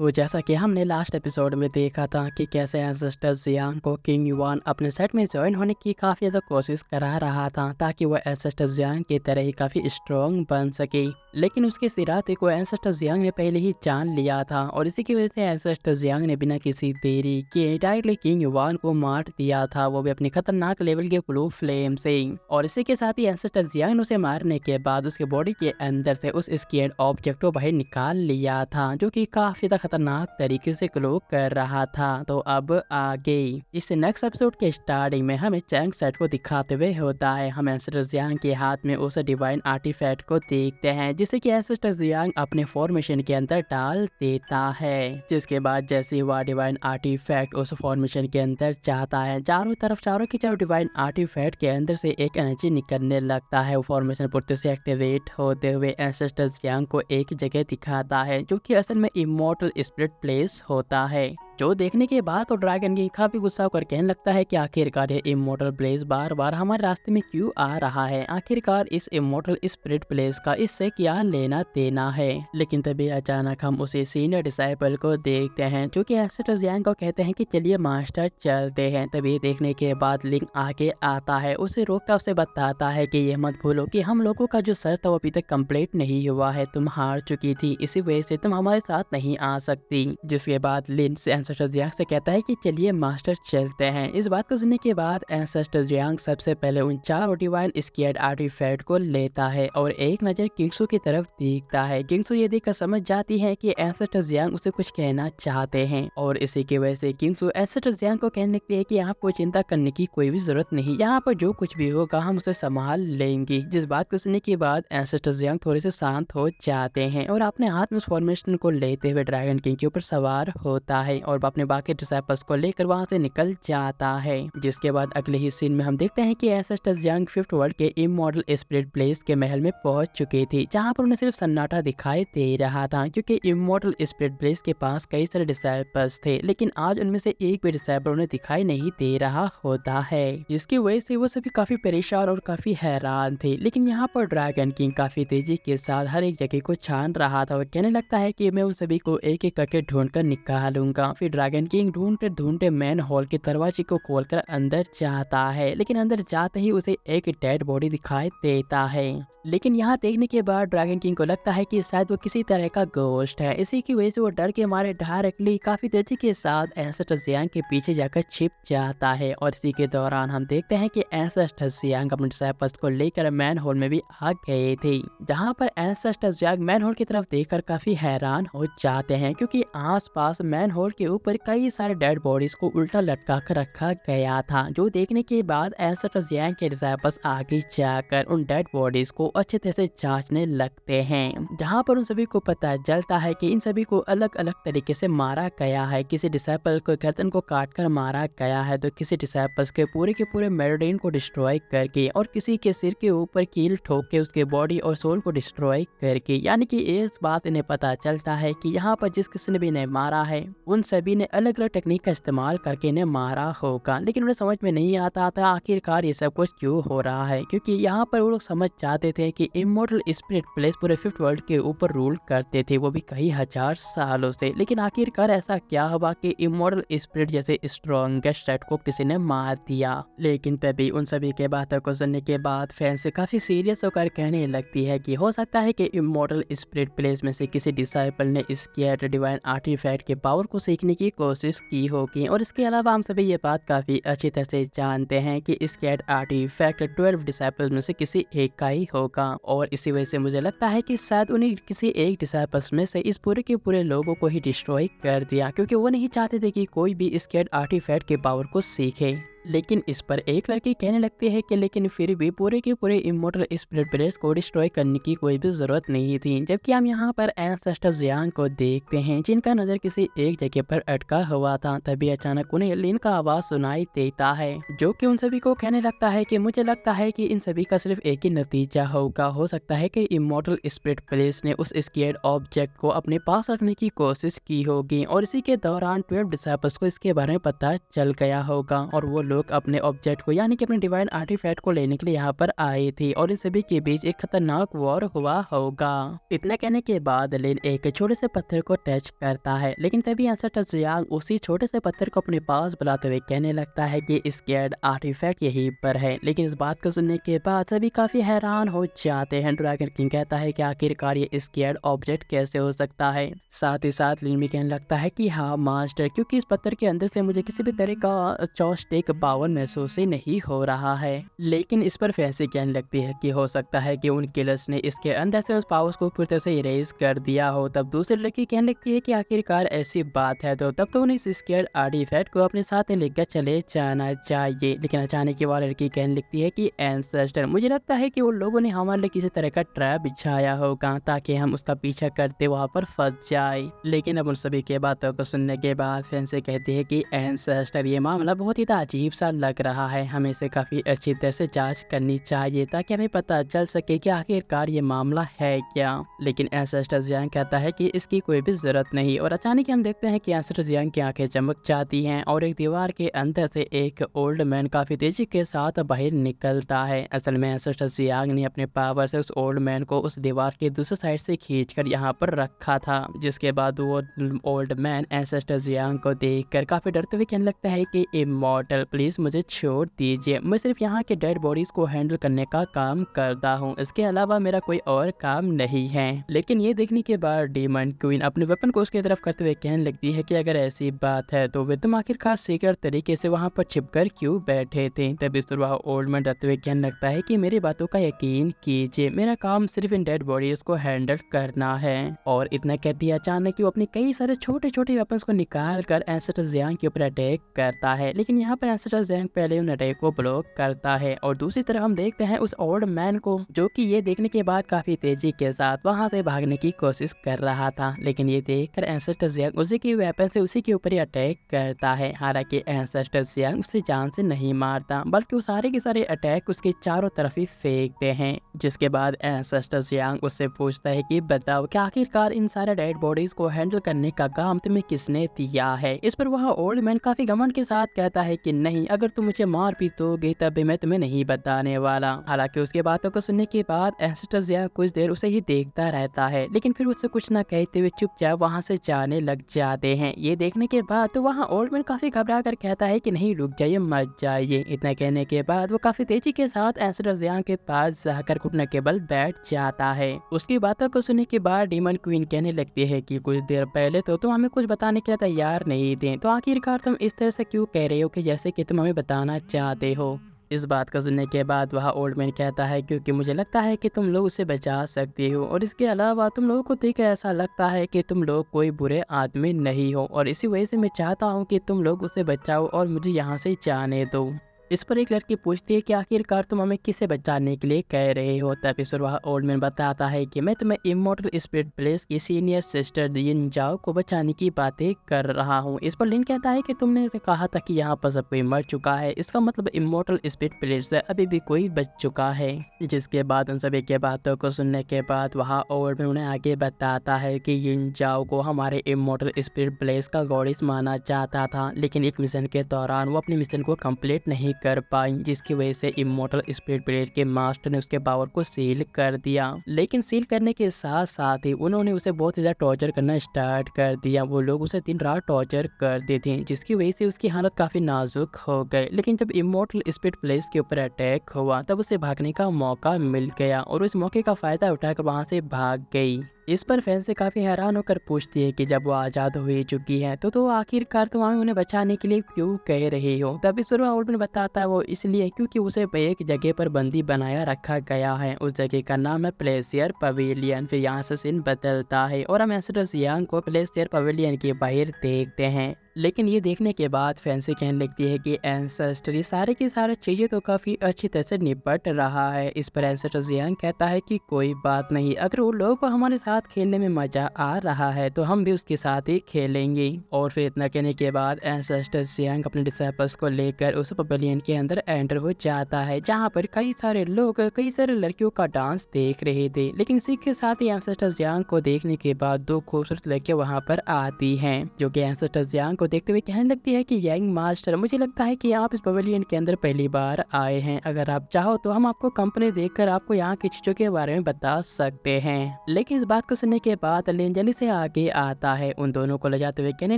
तो जैसा कि हमने लास्ट एपिसोड में देखा था कि कैसे एंसेस्टर जियांग को किंग युआन अपने सेट में ज्वाइन होने की काफ़ी ज़्यादा कोशिश करा रहा था ताकि वह एंसेस्टर जियांग की तरह ही काफ़ी स्ट्रॉन्ग बन सके। लेकिन उसके सिराते को एंसेस्टर जियांग ने पहले ही जान लिया था और इसी की वजह से एंसेस्टर जियांग ने बिना किसी देरी के डायरेक्टली किंग युआन को मार दिया था, वो भी अपनी खतरनाक लेवल के ब्लू फ्लेम से। और इसी के साथ ही एंसेस्टर जियांग ने उसे मारने के बाद उसके बॉडी के अंदर से उस स्केर्ड ऑब्जेक्ट को बाहर निकाल लिया था, जो कि काफी खतरनाक तरीके से ग्लो कर रहा था। तो अब आगे इस नेक्स्ट एपिसोड के स्टार्टिंग में हमें चैंग सेट को दिखाते हुए होता है। हम एंसेस्टर जियांग के हाथ में उस डिवाइन आर्टिफैक्ट को देखते हैं जिसे कि एंसेस्टर जियांग अपने फॉर्मेशन के अंदर डाल देता है। जिसके बाद जैसे ही वह डिवाइन आर्टिफैक्ट उस फॉर्मेशन के अंदर जाता है, चारों की तरफ डिवाइन आर्टिफैक्ट के अंदर से एक एनर्जी निकलने लगता है। वो फॉर्मेशन पूर्ति से एक्टिवेट होते हुए एंसेस्टर जियांग को एक जगह दिखाता है जो कि असल में इमॉर्टल स्पिरिट प्लेस होता है। जो देखने के बाद तो ड्रैगन किंग काफी गुस्सा होकर कहने लगता है कि आखिरकार ये इमॉर्टल प्लेस बार बार हमारे रास्ते में क्यों आ रहा है, आखिरकार इस इमॉर्टल स्पिरिट प्लेस का इससे क्या लेना देना है। लेकिन तभी अचानक हम उसे सीनियर डिसाइपल को देखते हैं जो कि एंसेस्टर जियांग को कहते हैं कि चलिए मास्टर चलते हैं। तभी देखने के बाद लिंक आगे आता है, उसे रोकता उसे बताता है कि ये मत भूलो कि हम लोगों का जो सर था वो अभी तक कंप्लीट नहीं हुआ है, तुम हार चुकी थी, इसी वजह से तुम हमारे साथ नहीं आ सकती। जिसके बाद लिन एंसेस्टर जियांग से कहता है कि चलिए मास्टर चलते हैं। इस बात को सुनने के बाद एंसेस्टर जियांग सबसे पहले उन चारों डिवाइन स्केर्ड आर्टिफैक्ट को लेता है और एक नजर किंगसू की तरफ देखता है। किंगसू ये देखकर समझ जाती है कि एंसेस्टर जियांग उसे कुछ कहना चाहते हैं और इसी की वजह से किंगसू एंसेस्टर जियांग को कहने लगती है कि आपको चिंता करने की कोई भी जरूरत नहीं, यहाँ पर जो कुछ भी होगा हम उसे संभाल लेंगे। जिस बात को सुनने के बाद एंसेस्टर जियांग थोड़े से शांत हो जाते हैं और अपने हाथ में उस फॉर्मेशन को लेते हुए ड्रैगन किंग के ऊपर सवार होता है और अपने बाकी डिसाइपल्स को लेकर वहां से निकल जाता है। जिसके बाद अगले ही सीन में हम देखते हैं कि एंसेस्टर जियांग 5th वर्ल्ड के इमॉर्टल स्पिरिट प्लेस के महल में पहुंच चुके थे, जहां पर उन्हें सिर्फ सन्नाटा दिखाई दे रहा था क्योंकि इमॉर्टल स्पिरिट प्लेस के पास कई सारे डिसाइपल्स थे, लेकिन आज उनमें से एक भी डिसाइपल उन्हें दिखाई नहीं दे रहा होता है। जिसकी वजह से वो सभी काफी परेशान और काफी हैरान थे। लेकिन यहाँ पर ड्रैगन किंग काफी तेजी के साथ हर एक जगह को छान रहा था और कहने लगता है कि मैं उन सभी को एक एक करके ढूंढ कर निकालूंगा। फिर ड्रैगन किंग ढूंढते ढूंढते मैन हॉल के दरवाजे को खोलकर अंदर जाता है, लेकिन अंदर जाते ही उसे एक डेड बॉडी दिखाई देता है। लेकिन यहाँ देखने के बाद ड्रैगन किंग को लगता है कि शायद वो किसी तरह का गोश्ट है। इसी की वजह से वो डर के मारे डायरेक्टली काफी तेजी के साथ एंसेस्टर जियांग के पीछे जाकर छिप जाता है। और इसी के दौरान हम देखते हैं कि एंसेस्टर जियांग अपने डिसाइपल्स को लेकर मैन होल में भी आ गए थे, जहाँ पर एंसेस्टर जियांग मैन होल की तरफ देखकर काफी हैरान हो जाते हैं क्योंकि आसपास मैन होल के ऊपर कई सारे डेड बॉडीज को उल्टा लटका कर रखा गया था। जो देखने के बाद एंसेस्टर जियांग के डिसाइपल्स आगे जाकर उन डेड बॉडीज को अच्छे तरह से जांचने लगते हैं, जहां पर उन सभी को पता चलता है कि इन सभी को अलग अलग तरीके से मारा गया है। किसी डिसाइपल को गर्दन को काटकर मारा गया है, तो किसी डिसाइपल्स के पूरे मेलोडिन को डिस्ट्रॉय करके और किसी के सिर के ऊपर कील ठोक के उसके बॉडी और सोल को डिस्ट्रॉय करके। यानी कि इस बात इन्हें पता चलता है कि यहाँ पर जिस किसी ने भी इन्हें मारा है उन सभी ने अलग अलग टेक्निक का इस्तेमाल करके इन्हें मारा होगा। लेकिन उन्हें समझ में नहीं आता था आखिरकार ये सब कुछ क्यों हो रहा है, क्योंकि यहाँ पर वो लोग समझ जाते थे कि इमॉर्टल स्पिरिट प्लेस पूरे 5th वर्ल्ड के ऊपर रूल करते थे, वो भी कई हजार सालों से। लेकिन आखिरकार ऐसा क्या हुआ कि इमॉर्टल स्पिरिट जैसे स्ट्रॉन्गेस्ट सेट को किसी ने मार दिया। लेकिन तभी उन सभी के बातों को सुनने के बाद फैंस काफी सीरियस होकर कहने लगती है कि हो सकता है कि इमॉर्टल स्पिरिट प्लेस में से किसी डिसाइपल ने स्केर्ड डिवाइन आर्टिफैक्ट के पावर को सीखने की कोशिश की होगी। और इसके अलावा हम सभी ये बात काफी अच्छी तरह से जानते हैं कि स्केर्ड आर्टिफैक्ट 12 डिसाइपल्स में से किसी एक का ही होगा। और इसी वजह से मुझे लगता है कि शायद उन्हें किसी एक डिसाइपल्स में से इस पूरे के पूरे लोगों को ही डिस्ट्रॉय कर दिया, क्योंकि वो नहीं चाहते थे कि कोई भी स्केर्ड आर्टिफैक्ट के पावर को सीखे। लेकिन इस पर एक लड़की कहने लगती है कि लेकिन फिर भी पूरे के पूरे इमॉर्टल स्पिरिट प्लेस को डिस्ट्रॉय करने की कोई भी जरूरत नहीं थी। जबकि हम यहाँ पर एंसेस्टर जियांग को देखते हैं जिनका नजर किसी एक जगह पर अटका हुआ था। तभी अचानक उन्हें लिन का आवाज सुनाई देता है, जो कि उन सभी को कहने लगता है कि मुझे लगता है कि इन सभी का सिर्फ एक ही नतीजा होगा, हो सकता है कि इमॉर्टल स्पिरिट प्लेस ने उस स्केर्ड ऑब्जेक्ट को अपने पास रखने की कोशिश की होगी और इसी के दौरान 12 डिसाइपल्स को इसके बारे में पता चल गया होगा और वो लोग अपने ऑब्जेक्ट को यानी कि अपने डिवाइन आर्टिफैक्ट को लेने के लिए यहाँ पर आए थे और इन सभी के बीच एक खतरनाक वॉर हुआ होगा। इतना कहने के बाद लिन एक छोटे से पत्थर को टच करता है, लेकिन तभी एंसेस्टर जियांग उसी छोटे से पत्थर को अपने पास बुलाते हुए कहने लगता है कि स्कैर्ड आर्टिफैक्ट यहीं पर है। लेकिन इस बात को सुनने के बाद सभी काफी हैरान हो जाते हैं। ड्रैगन किंग कहता है कि आखिरकार ये स्कैर्ड ऑब्जेक्ट कैसे हो सकता है। साथ ही साथ लिन भी कहने लगता है कि हाँ मास्टर, क्योंकि इस पत्थर के अंदर से मुझे किसी भी तरह का चॉपस्टिक पावर महसूस ही नहीं हो रहा है। लेकिन इस पर फैंसी कहने लगती है कि हो सकता है कि उन किलर्स ने इसके अंदर से उस पावर्स को पूरी तरह से इरेज कर दिया हो। तब दूसरी लड़की कहने लगती है कि आखिरकार ऐसी बात है तो तब तो उन्हें इस स्कैर्ड आर्टिफैक्ट को अपने साथ लेकर चले जाना चाहिए। लेकिन अचानक वो लड़की कहने लगती है कि एंसेस्टर, मुझे लगता है कि उन लोगों ने हमारे लिए किसी तरह का ट्रैप बिछाया होगा ताकि हम उसका पीछा करते वहाँ पर फंस जाए। लेकिन अब उन सभी के बातों को सुनने के बाद फैंसी कहती है कि एंसेस्टर, ये मामला बहुत ही अजीब सा लग रहा है, हमें इसे काफी अच्छी तरह से जांच करनी चाहिए ताकि हमें पता चल सके कि आखिरकार ये मामला है क्या। लेकिन एंसेस्टर जियांग कहता है कि इसकी कोई भी जरूरत नहीं और अचानक हम देखते हैं कि एंसेस्टर जियांग की आंखें चमक जाती हैं और एक दीवार के अंदर से एक ओल्ड मैन काफी तेजी के साथ बाहर निकलता है। असल में एंसेस्टर जियांग ने अपने पावर से उस ओल्ड मैन को उस दीवार के दूसरी साइड से खींचकर यहाँ पर रखा था, जिसके बाद वो ओल्ड मैन एंसेस्टर जियांग को देखकर काफी डरते हुए कहने लगता है कि इमॉर्टल, प्लीज मुझे छोड़ दीजिए, मैं सिर्फ यहाँ के डेड बॉडीज को हैंडल करने का काम करता हूँ, इसके अलावा मेरा कोई और काम नहीं है। लेकिन ये देखने के बाद डीमन क्वीन अपने वेपन को उसकी तरफ करते हुए कहने लगती है कि अगर ऐसी बात है तो वे तुम आखिरकार सीक्रेट तरीके से वहाँ पर छिपकर क्यों बैठे थे। तब इस तरह ओल्ड मैन डरते हुए कहने लगता है कि मेरी बातों का यकीन कीजिए, मेरा काम सिर्फ इन डेड बॉडीज को हैंडल करना है। और इतना कहती है अचानक वो अपने कई सारे छोटे छोटे वेपन्स को निकाल कर एंसेस्टर जियांग के ऊपर अटैक करता है। लेकिन यहाँ पर एंसेस्टर जियांग पहले उन अटैक को ब्लॉक करता है और दूसरी तरफ हम देखते हैं उस ओल्ड मैन को, जो कि ये देखने के बाद काफी तेजी के साथ वहां से भागने की कोशिश कर रहा था। लेकिन ये देखकर एंसेस्टर जियांग उसी की वेपन से उसी के ऊपर ही अटैक करता है। हालांकि एंसेस्टर जियांग उसे जान से नहीं मारता, बल्कि वो सारे के सारे अटैक उसके चारों तरफ ही फेंकते हैं। जिसके बाद एंसेस्टर जियांग उससे पूछता है कि बताओ कि आखिरकार इन सारे डेड बॉडीज को हैंडल करने का काम तुम्हें किसने दिया है। इस पर वह ओल्ड मैन काफी घमंड के साथ कहता है कि नहीं, अगर तुम मुझे मार भी दोगे तब भी मैं तुम्हें नहीं बताने वाला। हालांकि उसके बातों को सुनने के बाद एंसेस्टर जियांग कुछ देर उसे ही देखता रहता है, लेकिन फिर उससे कुछ न कहते हुए चुपचाप वहां से जाने लग जाते हैं। ये देखने के बाद तो वहाँ ओल्ड मैन काफी घबरा कर कहता है कि नहीं रुक जाइए, मत जाइए। इतना कहने के बाद वो काफी तेजी के साथ एंसेस्टर जियांग के पास जाकर घुटने के बल बैठ जाता है। उसकी बातों को सुनने के बाद डीमन क्वीन कहने लगती है कि कुछ देर पहले तो तुम हमें कुछ बताने के लिए तैयार नहीं थे, तो आखिरकार तुम इस तरह से क्यों कह रहे हो कि जैसे कि तुम हमें बताना चाहते हो। इस बात को सुनने के बाद वह ओल्ड मैन कहता है क्योंकि मुझे लगता है कि तुम लोग उसे बचा सकती हो और इसके अलावा तुम लोगों को देखकर ऐसा लगता है कि तुम लोग कोई बुरे आदमी नहीं हो और इसी वजह से मैं चाहता हूँ कि तुम लोग उसे बचाओ और मुझे यहाँ से जाने दो। इस पर एक लड़की पूछती है कि आखिरकार तुम हमें किसे बचाने के लिए कह रहे हो। तब इस पर वह ओल्ड मैन बताता है कि मैं तुम्हें इमॉर्टल स्पिरिट प्लेस की सीनियर सिस्टर यिन जाओ को बचाने की बातें कर रहा हूँ। इस पर लिन कहता है कि तुमने कहा था कि यहाँ पर सब कोई मर चुका है, इसका मतलब इमॉर्टल स्पिरिट प्लेस से अभी भी कोई बच चुका है। जिसके बाद उन सभी के बातों को सुनने के बाद वह ओल्ड मैन उन्हें आगे बताता है कि यिन जाओ को हमारे इमॉर्टल स्पिरिट प्लेस का गॉडेस माना जाता था, लेकिन एक मिशन के दौरान वो अपने मिशन को कंप्लीट नहीं कर पाई, जिसकी वजह से इमॉर्टल स्पिरिट प्लेस के मास्टर ने उसके पावर को सील कर दिया। लेकिन सील करने के साथ साथ ही उन्होंने उसे बहुत ज्यादा टॉर्चर करना स्टार्ट कर दिया। वो लोग उसे दिन रात टॉर्चर करते थे, जिसकी वजह से उसकी हालत काफी नाजुक हो गई। लेकिन जब इमॉर्टल स्पिरिट प्लेस के ऊपर अटैक हुआ तब उसे भागने का मौका मिल गया और उस मौके का फायदा उठाकर वहां से भाग गई। इस पर फैन से काफी हैरान होकर पूछती है कि जब वो आजाद हो चुकी है तो आखिरकार तुम हमें उन्हें बचाने के लिए क्यों कह रहे हो। तब इस पर ओल्ड मैन बताता है वो इसलिए क्योंकि उसे एक जगह पर बंदी बनाया रखा गया है। उस जगह का नाम है प्लेसियर पवेलियन। फिर यहाँ से सीन बदलता है और हम एंसेस्टर जियांग को प्लेसियर पवेलियन के बाहर देखते हैं। लेकिन ये देखने के बाद फैंसी कहने लगती है कि एंसेस्टर ये सारे की सारी चीजें तो काफी अच्छी तरह से निपट रहा है। इस पर एंसेस्टर जियांग कहता है कि कोई बात नहीं, अगर उन लोगों को हमारे साथ खेलने में मजा आ रहा है तो हम भी उसके साथ ही खेलेंगे। और फिर इतना कहने के बाद एंसेस्टर जियांग अपने डिसाइपल्स को लेकर उस पवेलियन के अंदर एंटर हो जाता है, जहाँ पर कई सारे लोग कई सारे लड़कियों का डांस देख रहे थे। लेकिन इसी के साथ ही एंसेस्टर जियांग को देखने के बाद दो खूबसूरत लड़कियां वहाँ पर आती हैं, जो कि एंसेस्टर जियांग को देखते हुए कहने लगती है कि यंग मास्टर, मुझे लगता है कि आप इस पवेलियन के अंदर पहली बार आए हैं। अगर आप चाहो तो हम आपको कंपनी देखकर आपको यहाँ की चीजों के बारे में बता सकते हैं। लेकिन इस बात को सुनने के बाद लिन जल्दी से आगे आता है, उन दोनों को ले जाते हुए कहने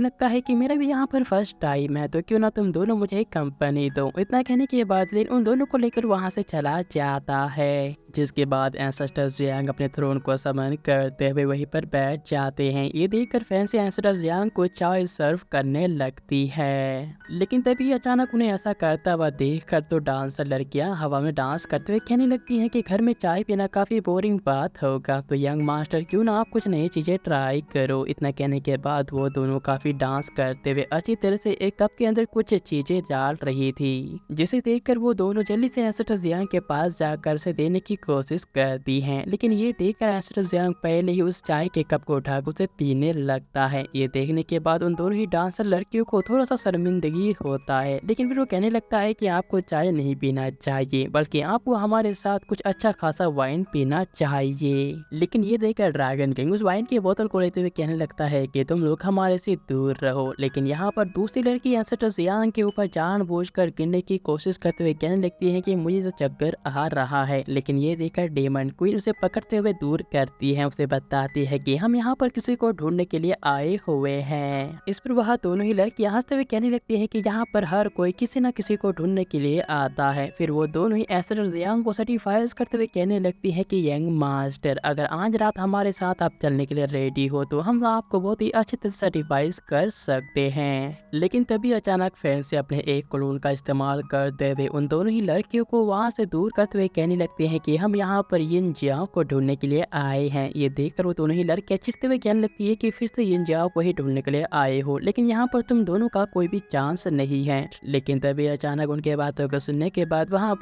लगता है कि मेरा भी यहाँ पर फर्स्ट टाइम है, तो क्यों ना तुम दोनों मुझे एक कंपनी दो। इतना कहने के बाद लिन उन दोनों को लेकर वहाँ से चला जाता है, जिसके बाद एंसेस्टर जियांग अपने थ्रोन को समन करते हुए वहीं पर बैठ जाते हैं। ये देखकर फैंसी एंसेस्टर जियांग को चाय सर्व करने लगती है, लेकिन तभी अचानक उन्हें ऐसा करता हुआ देखकर तो डांसर लड़कियां हवा में डांस करते हुए कहने लगती हैं कि घर में चाय पीना काफी बोरिंग बात होगा, तो यंग मास्टर क्यों ना आप कुछ नई चीजें ट्राई करो। इतना कहने के बाद वो दोनों काफी डांस करते हुए अच्छी तरह से एक कप के अंदर कुछ चीजें डाल रही थी, जिसे देखकर वो दोनों जल्दी से एंसेस्टर जियांग के पास जाकर उसे देने की कोशिश करती हैं। लेकिन ये देखकर एंसेस्टर जियांग पहले ही उस चाय के कप को उठाकर उसे पीने लगता है। ये देखने के बाद उन दोनों ही डांसर लड़कियों को थोड़ा सा शर्मिंदगी होता है, लेकिन फिर वो कहने लगता है कि आपको चाय नहीं पीना चाहिए, बल्कि आपको हमारे साथ कुछ अच्छा खासा वाइन पीना चाहिए। लेकिन ये देखकर ड्रैगन किंग उस वाइन की बोतल को लेते हुए कहने लगता है कि तुम लोग हमारे से दूर रहो। लेकिन यहाँ पर दूसरी लड़की एंसेस्टर जियांग के ऊपर जानबूझकर गिरने की कोशिश करते हुए कहने लगती है कि मुझे तो चक्कर आ रहा है। लेकिन ये देखकर डेमन क्वीन उसे पकड़ते हुए दूर करती है, उसे बताती है कि हम यहाँ पर किसी को ढूंढने के लिए आए हुए हैं। इस पर वह दोनों ही लड़कियां हंसते हुए कहने लगती है कि यहाँ पर हर कोई किसी न किसी को ढूंढने के लिए आता है। फिर वो दोनों ही एंसेस्टर जियांग को सर्टिफाइज करते हुए कहने लगती है कि यंग मास्टर, अगर आज रात हमारे साथ आप चलने के लिए रेडी हो तो हम आपको बहुत ही अच्छे तरह से सर्टिफाइज कर सकते हैं। लेकिन तभी अचानक फैन से अपने एक क्लोन का इस्तेमाल करते हुए उन दोनों ही लड़कियों को वहाँ से दूर करते हुए कहने लगते हैं कि हम यहाँ पर यिन जियाओ को ढूंढने के लिए आए हैं। ये देखकर वो दोनों ही लड़कियां चिढ़ते हुए कहने लगती है कि फिर से यिन जियाओ को ही ढूंढने के लिए आए हो, लेकिन यहाँ पर तुम दोनों का कोई भी चांस नहीं है। लेकिन तभी अचानक उनके बातों को सुनने के बाद वहाँ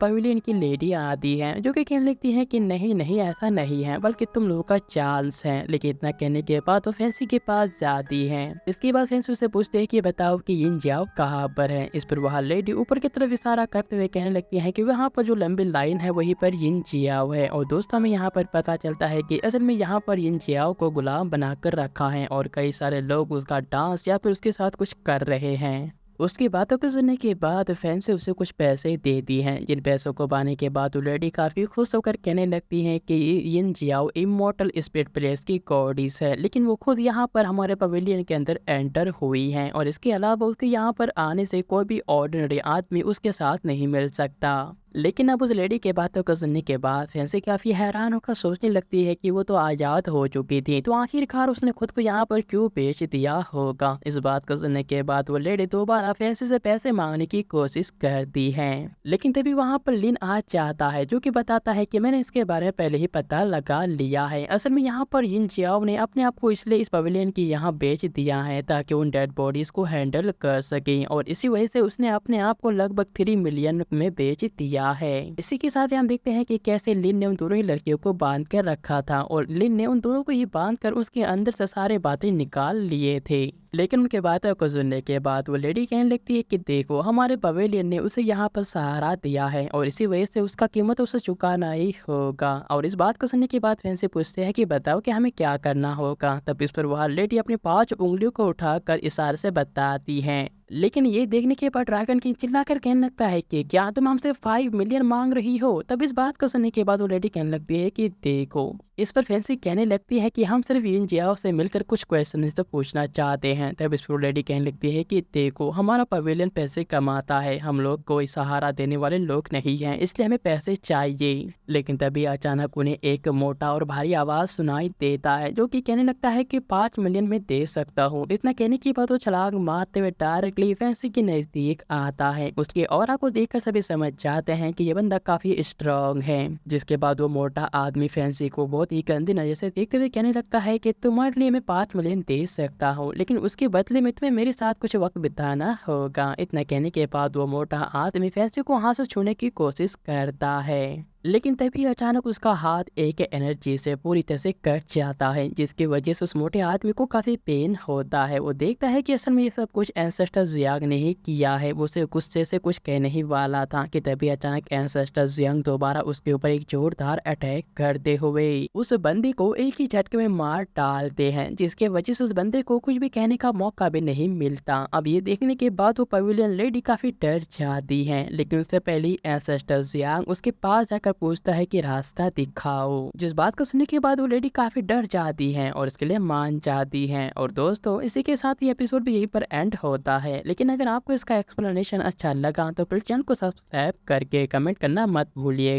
पवेलियन की लेडी आती है, जो कि कहने लगती है कि नहीं नहीं ऐसा नहीं है, बल्कि तुम लोगों का चांस है। लेकिन इतना कहने के बाद वो फैंसी के पास जाती है। इसके बाद फैंसी उससे पूछते हैं कि बताओ कि यिन जियाओ कहाँ पर है। इस पर वह लेडी ऊपर की तरफ इशारा करते हुए कहने लगती है कि वहाँ पर जो लंबी लाइन है वहीं पर यिन जियाओ है। और दोस्तों हमें यहाँ पर पता चलता है कि असल में यहाँ पर यिन जियाओ को गुलाम बनाकर रखा है और कई सारे लोग उसका डांस या फिर उसके साथ कुछ कर रहे हैं। उसकी बातों को सुनने के बाद फैन से उसे कुछ पैसे देती हैं, जिन पैसों को पाने के बाद वो लेडी काफी खुश होकर कहने लगती है कि यिन जियाओ इमॉर्टल स्पिरिट प्लेस की गॉडेस है, लेकिन वो खुद यहाँ पर हमारे पवेलियन के अंदर एंटर हुई हैं और इसके अलावा उसके यहाँ पर आने से कोई भी ऑर्डिनरी आदमी उसके साथ नहीं मिल सकता। लेकिन अब उस लेडी के बातों को सुनने के बाद फैंसी काफी हैरान होकर सोचने लगती है कि वो तो आजाद हो चुकी थी, तो आखिरकार उसने खुद को यहाँ पर क्यों बेच दिया होगा। इस बात को सुनने के बाद वो लेडी दोबारा फैंसी से पैसे मांगने की कोशिश करती है, लेकिन तभी वहाँ पर लिन आ जाता है, जो कि बताता है कि मैंने इसके बारे में पहले ही पता लगा लिया है। असल में यहाँ पर यिन जियाओ ने अपने आप को इसलिए इस पवेलियन की यहाँ बेच दिया है ताकि उन डेड बॉडीज को हैंडल कर सके, और इसी वजह से उसने अपने आप को लगभग 3 मिलियन में बेच दिया है। इसी के साथ हम देखते हैं कि कैसे लिन ने उन दोनों ही लड़कियों को बांध कर रखा था और लिन ने उन दोनों को ही बांध कर उसके अंदर से सारे बातें निकाल लिए थे। लेकिन उनके बातों को सुनने के बाद वो लेडी कहने लगती है कि देखो हमारे पवेलियन ने उसे यहाँ पर सहारा दिया है और इसी वजह से उसका कीमत उसे चुकाना ही होगा। और इस बात को सुनने के बाद फैन से पूछते हैं कि बताओ कि हमें क्या करना होगा। तब इस पर वह लेडी अपनी 5 उंगलियों को उठाकर इशारे से बताती है। लेकिन ये देखने के बाद ड्रैगन किंग चिल्लाकर कहने लगता है कि क्या तुम हमसे 5 मिलियन मांग रही हो। तब इस बात को सुनने के बाद वो लेडी कहने लगती है कि देखो। इस पर फैंसी कहने लगती है कि हम सिर्फ यिन जियाओ से मिलकर कुछ क्वेश्चन तो पूछना चाहते हैं। तब इस पर लेडी कहने लगती है कि देखो हमारा पवेलियन पैसे कमाता है, हम लोग कोई सहारा देने वाले लोग नहीं हैं, इसलिए हमें पैसे चाहिए। लेकिन तभी अचानक उन्हें एक मोटा और भारी आवाज सुनाई देता है, जो कि कहने लगता है कि 5 मिलियन में दे सकता हूँ। इतना कहने के बाद वो छलांग मारते हुए डायरेक्टली फैंसी के नजदीक आता है। उसके ऑरा को देखकर सभी समझ जाते हैं कि ये बंदा काफी स्ट्रांग है। जिसके बाद वो मोटा आदमी फैंसी को बहुत ही गंदी नजर से देखते हुए कहने लगता है कि तुम्हारे लिए मैं 5 मिलियन दे सकता हूँ, लेकिन उसके बदले में तुम्हें मेरे साथ कुछ वक्त बिताना होगा। इतना कहने के बाद वो मोटा आदमी फैंसी को हाथ से छूने की कोशिश करता है। लेकिन तभी अचानक उसका हाथ एक एनर्जी से पूरी तरह से कट जाता है, जिसकी वजह से उस मोटे आदमी को काफ़ी पेन होता है। वो देखता है कि असल में ये सब कुछ एंसेस्टर जियांग ने ही किया है। वो उसे गुस्से से कुछ कहने ही वाला था कि तभी अचानक एंसेस्टर जियांग दोबारा उसके ऊपर एक जोरदार अटैक करते हुए उस बंदी को एक ही झटके में मार डालते हैं, जिसके वजह से उस बंदे को कुछ भी कहने का मौका भी नहीं मिलता। अब ये देखने के बाद वो पवेलियन लेडी काफ़ी डर जाती है, लेकिन उससे पहले ही एंसेस्टर जियांग उसके पास जाकर पूछता है कि रास्ता दिखाओ। जिस बात को सुनने के बाद वो लेडी काफी डर जाती है और इसके लिए मान जाती है। और दोस्तों, इसी के साथ ये एपिसोड भी यहीं पर एंड होता है। लेकिन अगर आपको इसका एक्सप्लेनेशन अच्छा लगा तो प्लीज चैनल को सब्सक्राइब करके कमेंट करना मत भूलिए।